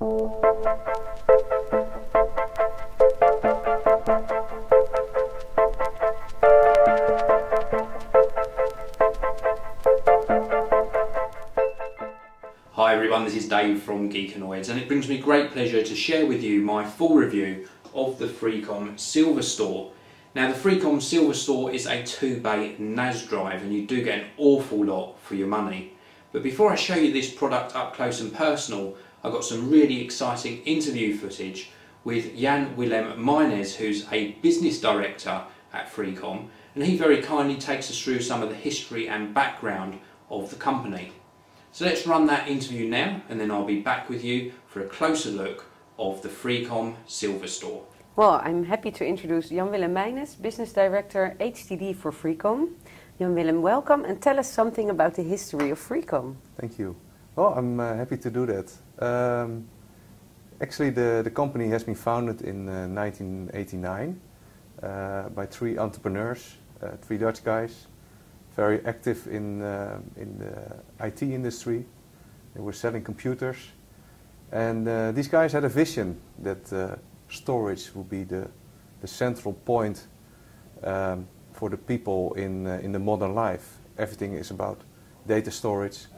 Hi everyone, this is Dave from Geekanoid, and it brings me great pleasure to share with you my full review of the Freecom SilverStore. Now the Freecom SilverStore is a 2-bay NAS drive and you do get an awful lot for your money. But before I show you this product up close and personal, I've got some really exciting interview footage with Jan-Willem Meinesz, who's a business director at Freecom, and he very kindly takes us through some of the history and background of the company. So let's run that interview now, and then I'll be back with you for a closer look of the Freecom SilverStore. Well, I'm happy to introduce Jan-Willem Meinesz, Business Director HDD for Freecom. Jan-Willem, welcome, and tell us something about the history of Freecom. Thank you. Well, I'm happy to do that. Actually, the company has been founded in 1989 by 3 entrepreneurs, 3 Dutch guys, very active in the IT industry. They were selling computers, and these guys had a vision that storage would be the central point for the people in the modern life. Everything is about data storage,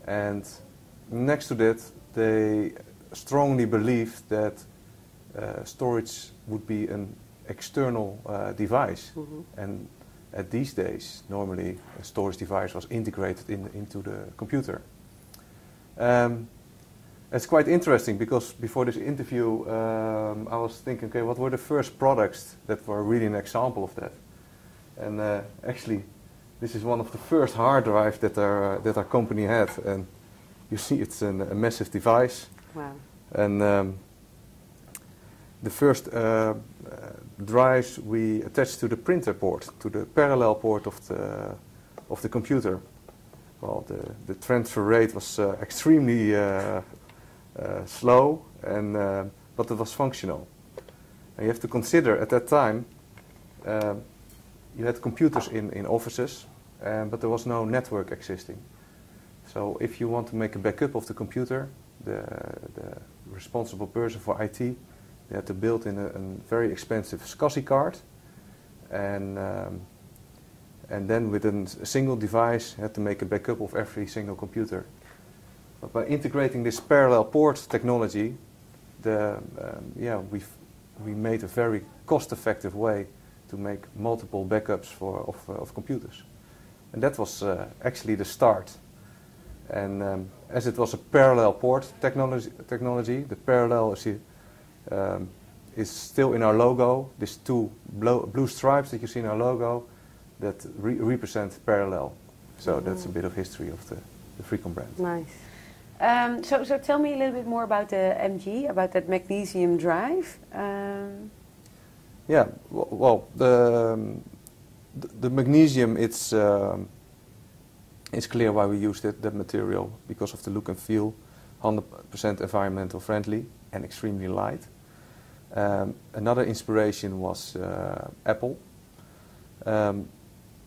and next to that they strongly believed that storage would be an external device. And at these days, normally a storage device was integrated into the computer. It's quite interesting because before this interview I was thinking, okay, what were the first products that were really an example of that? And actually, this is one of the first hard drives that our company had, and you see it's a massive device. Wow. And the first drives we attached to the printer port, to the parallel port of the computer. Well, the transfer rate was extremely slow, but it was functional. And you have to consider at that time you had computers in offices, but there was no network existing. So if you want to make a backup of the computer, the responsible person for IT, they had to build in a very expensive SCSI card, and then with a single device had to make a backup of every single computer. But by integrating this parallel port technology, we made a very cost-effective way to make multiple backups of computers, and that was actually the start. And as it was a parallel port technology, the parallel is still in our logo. These 2 blue stripes that you see in our logo that represent parallel. So that's a bit of history of the Freecom brand. Nice. So tell me a little bit more about the MG, about that magnesium drive. Yeah, well, the magnesium, it's clear why we used that material, because of the look and feel, 100% environmental friendly and extremely light. Another inspiration was Apple.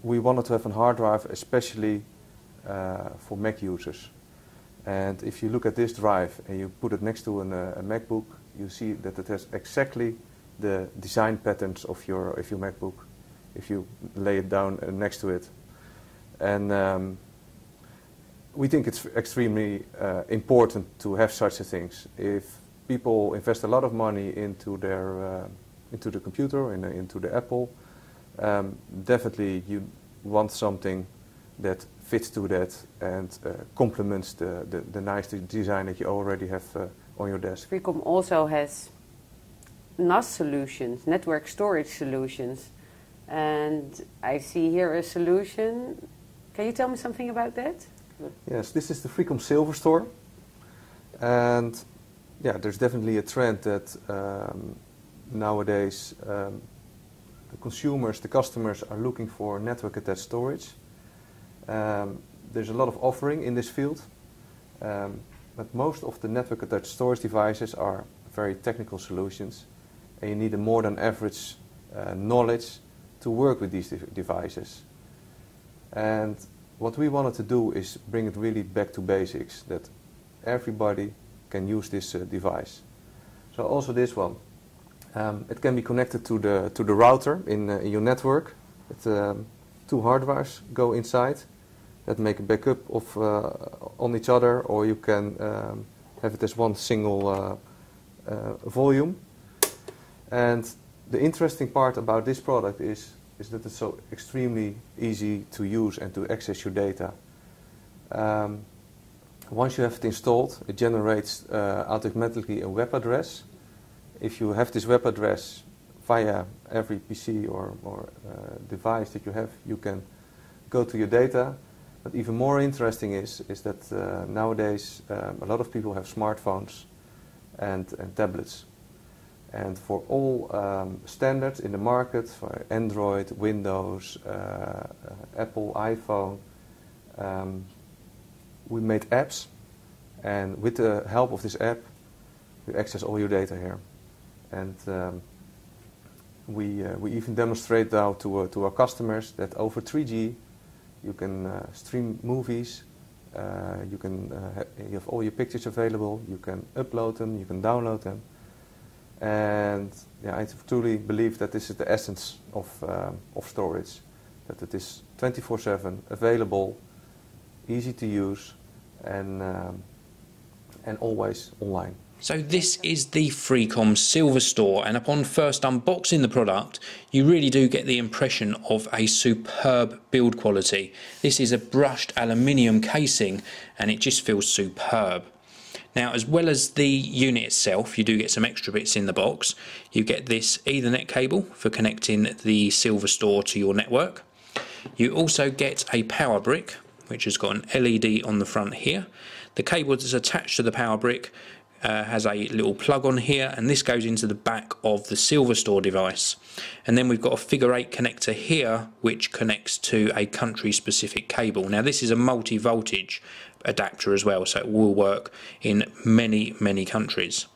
We wanted to have a hard drive especially for Mac users. And if you look at this drive and you put it next to a MacBook, you see that it has exactly the design patterns of your MacBook if you lay it down next to it. And we think it's extremely important to have such a things. If people invest a lot of money into the computer and into the Apple, definitely you want something that fits to that and complements the nice design that you already have on your desk. Freecom also has NAS solutions, network storage solutions, and I see here a solution. Can you tell me something about that? Yes, this is the Freecom SilverStore, and yeah, there's definitely a trend that nowadays the consumers, the customers are looking for network attached storage. There's a lot of offering in this field, but most of the network attached storage devices are very technical solutions, and you need a more than average knowledge to work with these devices. And what we wanted to do is bring it really back to basics, that everybody can use this device. So also this one. It can be connected to the router in your network. Two hardwires go inside that make a backup of on each other, or you can have it as one single volume. And the interesting part about this product is that it's so extremely easy to use and to access your data. Once you have it installed, it generates automatically a web address. If you have this web address via every PC or device that you have, you can go to your data. But even more interesting is that nowadays a lot of people have smartphones and tablets. And for all standards in the market, for Android, Windows, Apple, iPhone, we made apps, and with the help of this app, you access all your data here. And we even demonstrate now to our customers that over 3G you can stream movies, you have all your pictures available, you can upload them, you can download them. And yeah, I truly believe that this is the essence of storage, that it is 24/7 available, easy to use, and always online. So this is the Freecom SilverStore, and upon first unboxing the product you really do get the impression of a superb build quality. This is a brushed aluminium casing and it just feels superb. Now, as well as the unit itself, you do get some extra bits in the box. You get this Ethernet cable for connecting the SilverStore to your network. You also get a power brick which has got an LED on the front here. The cable that's attached to the power brick has a little plug on here, and this goes into the back of the SilverStore device. And then we've got a figure 8 connector here which connects to a country specific cable. Now this is a multi-voltage adapter as well, so it will work in many countries.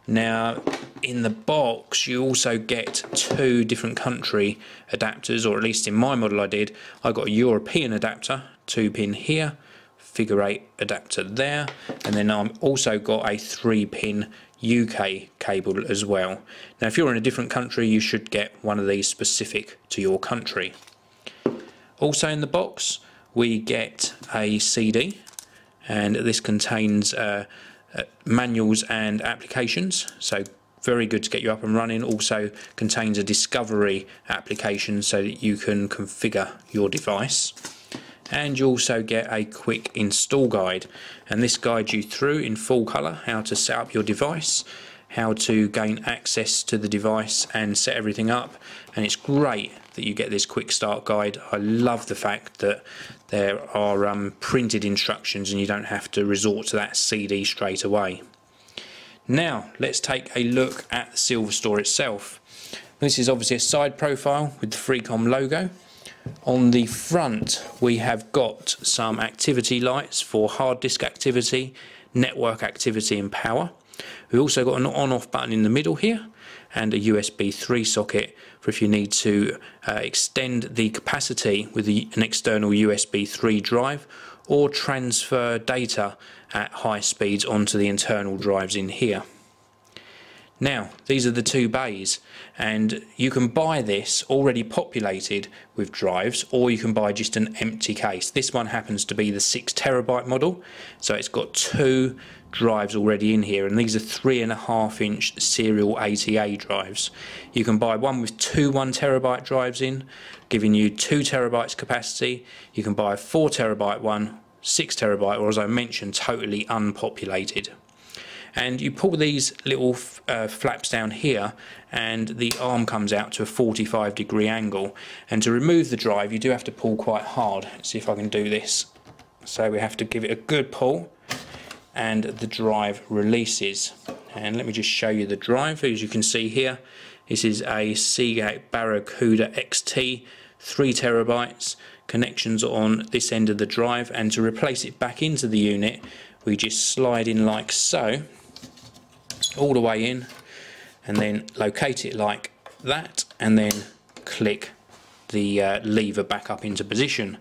Now in the box you also get 2 different country adapters, or at least in my model I did. I got a European adapter, 2-pin here, figure 8 adapter there, and then I've also got a 3-pin UK cable as well. Now if you're in a different country you should get one of these specific to your country. Also in the box we get a CD, and this contains manuals and applications, so very good to get you up and running. Also contains a discovery application so that you can configure your device. And you also get a quick install guide, and this guides you through in full colour how to set up your device, how to gain access to the device and set everything up. And it's great that you get this quick start guide. I love the fact that there are printed instructions and you don't have to resort to that CD straight away. Now let's take a look at the SilverStore itself. This is obviously a side profile with the Freecom logo. On the front we have got some activity lights for hard disk activity, network activity and power. We've also got an on-off button in the middle here, and a USB 3 socket for if you need to extend the capacity with an external USB 3 drive, or transfer data at high speeds onto the internal drives in here. Now these are the 2 bays, and you can buy this already populated with drives, or you can buy just an empty case. This one happens to be the 6 terabyte model, so it's got 2 drives already in here, and these are 3.5-inch serial ATA drives. You can buy one with 2 1 terabyte drives in, giving you 2 terabytes capacity. You can buy a 4 terabyte one, 6 terabyte, or as I mentioned, totally unpopulated. And you pull these little flaps down here and the arm comes out to a 45-degree angle, and to remove the drive you do have to pull quite hard. Let's see if I can do this. So we have to give it a good pull and the drive releases. And let me just show you the drive. As you can see here, this is a Seagate Barracuda XT, 3 terabytes. Connections on this end of the drive, and to replace it back into the unit we just slide in like so, all the way in, and then locate it like that, and then click the lever back up into position.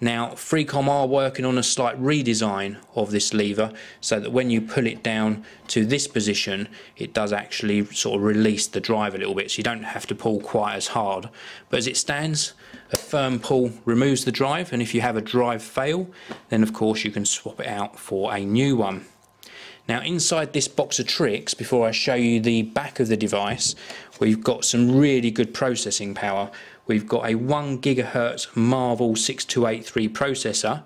Now Freecom are working on a slight redesign of this lever so that when you pull it down to this position it does actually sort of release the drive a little bit, so you don't have to pull quite as hard. But as it stands, a firm pull removes the drive, and if you have a drive fail then of course you can swap it out for a new one. Now inside this box of tricks, before I show you the back of the device, we've got some really good processing power. We've got a 1 GHz Marvel 6283 processor,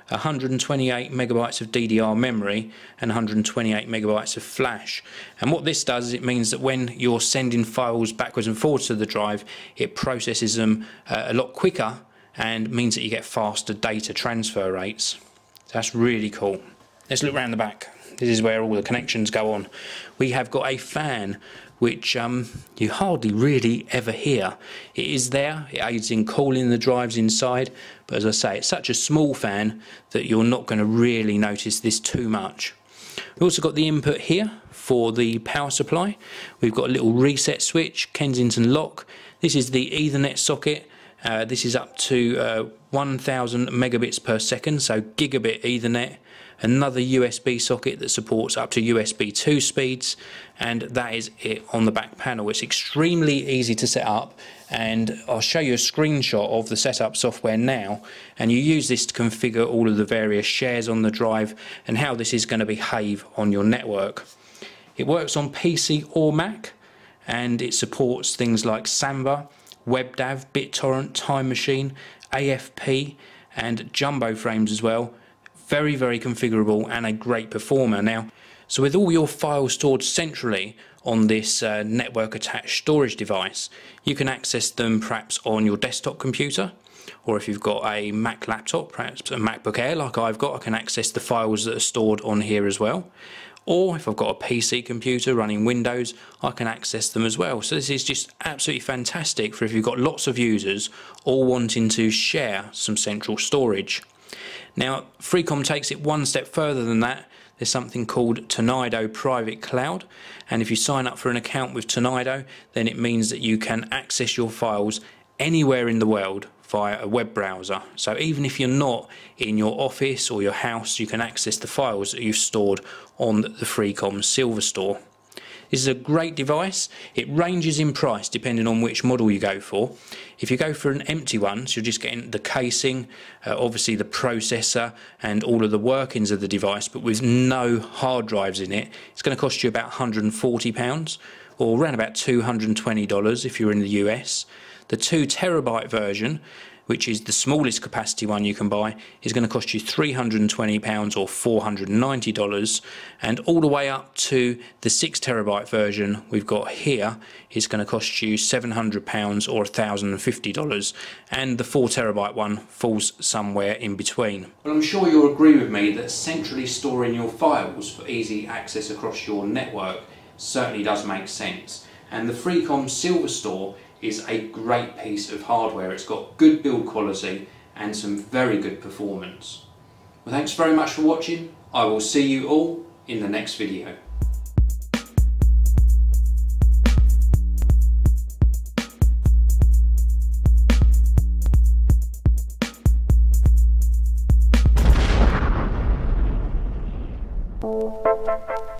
128 megabytes of DDR memory and 128 megabytes of flash. And what this does is it means that when you're sending files backwards and forwards to the drive, it processes them a lot quicker and means that you get faster data transfer rates. That's really cool. Let's look around the back. This is where all the connections go on. We have got a fan which you hardly really ever hear. It is there, it aids in cooling the drives inside, but as I say, it's such a small fan that you're not going to really notice this too much. We've also got the input here for the power supply. We've got a little reset switch, Kensington lock. This is the Ethernet socket. This is up to 1000 megabits per second, so gigabit Ethernet. Another USB socket that supports up to USB 2 speeds, and that is it on the back panel. It's extremely easy to set up, and I'll show you a screenshot of the setup software now, and you use this to configure all of the various shares on the drive and how this is going to behave on your network. It works on PC or Mac, and it supports things like Samba, WebDAV, BitTorrent, Time Machine, AFP and jumbo frames as well. Very, very configurable and a great performer. Now, so with all your files stored centrally on this network attached storage device, you can access them perhaps on your desktop computer, or if you've got a Mac laptop, perhaps a MacBook Air like I've got, I can access the files that are stored on here as well. Or if I've got a PC computer running Windows, I can access them as well. So this is just absolutely fantastic for if you've got lots of users all wanting to share some central storage. Now, Freecom takes it one step further than that. There's something called Tornado Private Cloud, and if you sign up for an account with Tornado, then it means that you can access your files anywhere in the world via a web browser. So even if you're not in your office or your house, you can access the files that you've stored on the Freecom SilverStore. This is a great device. It ranges in price depending on which model you go for. If you go for an empty one, so you're just getting the casing, obviously the processor and all of the workings of the device, but with no hard drives in it, it's going to cost you about £140 or around about $220 if you're in the US. The 2 terabyte version, which is the smallest capacity one you can buy, is going to cost you £320 or $490, and all the way up to the 6 terabyte version we've got here is going to cost you £700 or $1,050, and the 4 terabyte one falls somewhere in between. Well, I'm sure you'll agree with me that centrally storing your files for easy access across your network certainly does make sense, and the Freecom SilverStore is a great piece of hardware. It's got good build quality and some very good performance. Well, thanks very much for watching. I will see you all in the next video. Oh.